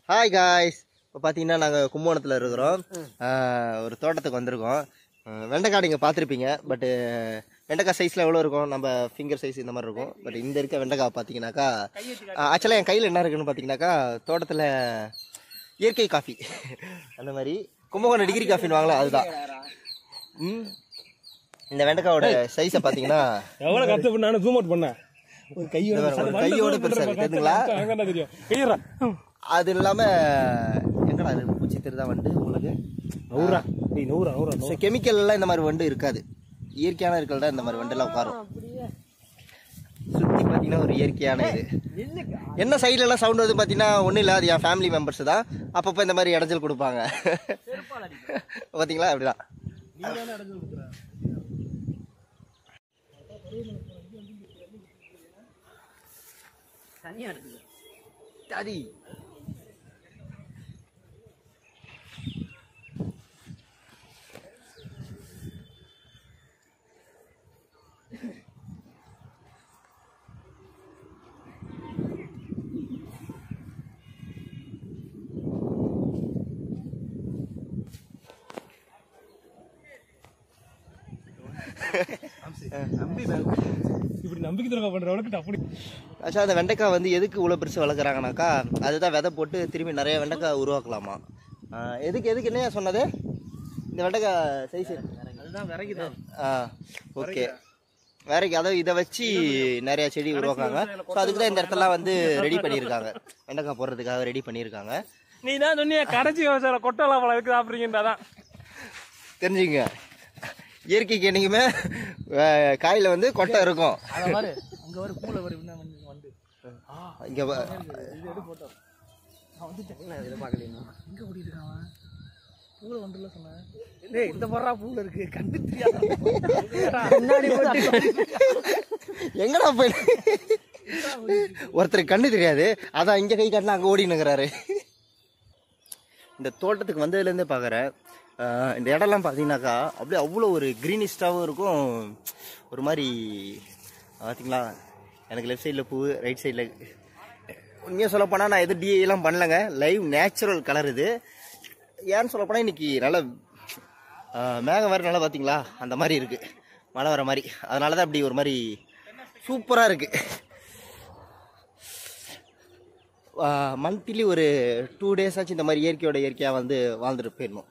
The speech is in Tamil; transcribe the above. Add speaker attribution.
Speaker 1: ஹாய் காய்ஸ், இப்போ பார்த்தீங்கன்னா நாங்கள் கும்பகோணத்தில் இருக்கிறோம். ஒரு தோட்டத்துக்கு வந்திருக்கோம். வெண்டைக்காய் நீங்கள் பார்த்துருப்பீங்க. பட்டு வெண்டைக்காய் சைஸில் எவ்வளோ இருக்கும், நம்ம ஃபிங்கர் சைஸ் இந்த மாதிரி இருக்கும். பட் இந்த இருக்க வெண்டைக்காய் பார்த்தீங்கன்னாக்கா ஆக்சுவலாக என் கையில் என்ன இருக்குன்னு பார்த்தீங்கன்னாக்கா தோட்டத்தில் இயற்கை காஃபி அந்த மாதிரி கும்பகோணம் டிகிரி காஃபின்னு வாங்கலாம், அதுதான். இந்த வெண்டைக்காயோட சைஸை பார்த்தீங்கன்னா
Speaker 2: எவ்வளோ கஷ்டப்பட்டு நானும் ஜூம் அவுட் பண்ணேன். ஒரு
Speaker 1: கையோட பெருசாக தெரியுதுங்களா?
Speaker 2: தெரியும்.
Speaker 1: அது இல்லாமல் எங்கடா அது பூச்சி தெரிதா வண்டு உங்களுக்கு? கெமிக்கல் எல்லாம் இந்த மாதிரி வண்டு இருக்காது. இயற்கையான இருக்கல் தான் இந்த மாதிரி வண்டுலாம் உட்காரும். சுற்றி பார்த்தீங்கன்னா ஒரு இயற்கையான இது. என்ன சைட்ல எல்லாம் சவுண்ட் வந்து பார்த்தீங்கன்னா ஒன்றும் இல்லை, அது என் ஃபேமிலி மெம்பர்ஸ் தான். அப்பப்போ இந்த மாதிரி இடைஞ்சல் கொடுப்பாங்க. பார்த்தீங்களா? அப்படிதான். சரி,
Speaker 2: இப்படி நம்பிக்கை துரோகம் பண்றவனுக்கு அப்படி.
Speaker 1: ஆக்சுவலாக அந்த வெண்டைக்காய் வந்து எதுக்கு இவ்வளோ பெருசு வளர்க்குறாங்கனாக்கா அதுதான் விதை போட்டு திரும்பி நிறைய வெண்டைக்காய் உருவாக்கலாமா. எதுக்கு என்னையா சொன்னது? இந்த வெண்டைக்காய் சைஸ் அதுதான் விறகு தான். ஓகே, விறகு, அதாவது இதை வச்சு நிறைய செடி உருவாக்காங்க. ஸோ அதுக்கு தான் இந்த இடத்துலாம் வந்து ரெடி பண்ணியிருக்காங்க, வெண்டைக்காய் போடுறதுக்காக ரெடி பண்ணியிருக்காங்க.
Speaker 2: நீ தான் சொன்னிய கடைச்சி விவசாயம் கொட்டலாம் பழம் எதுக்கு சாப்பிட்றீங்கன்றாதான்
Speaker 1: தெரிஞ்சுங்க. இயற்கைக்கு என்னைக்குமே காயில வந்து கொட்டை இருக்கும். இங்க எங்கடா போய் ஒருத்தருக்கு கண்ணு தெரியாது, அதான் இங்க கை காட்டினா அங்க ஓடினுங்கிறாரு. இந்த தோட்டத்துக்கு வந்ததுலேருந்தே பார்க்குறேன். இந்த இடம்லாம் பார்த்தீங்கன்னாக்கா அப்படியே அவ்வளோ ஒரு க்ரீனிஸ்டாகவும் இருக்கும். ஒரு மாதிரி பார்த்தீங்களா, எனக்கு லெஃப்ட் சைடில் பூ, ரைட் சைடில். உண்மையாக சொல்லப்போனால் நான் எதுவும் டிஏலாம் பண்ணலைங்க, லைவ் நேச்சுரல் கலர் இது. ஏன்னு சொல்லப்போனால் இன்றைக்கி நல்லா மேகம் வேறு நல்லா பார்த்தீங்களா அந்த மாதிரி இருக்குது, மழை வர மாதிரி. அதனால தான் அப்படி ஒரு மாதிரி சூப்பராக இருக்குது. மந்த்லி ஒரு 2 days ஆச்சு இந்த மாதிரி இயற்கையாக வந்து வாழ்ந்துட்டு போயிடணும்.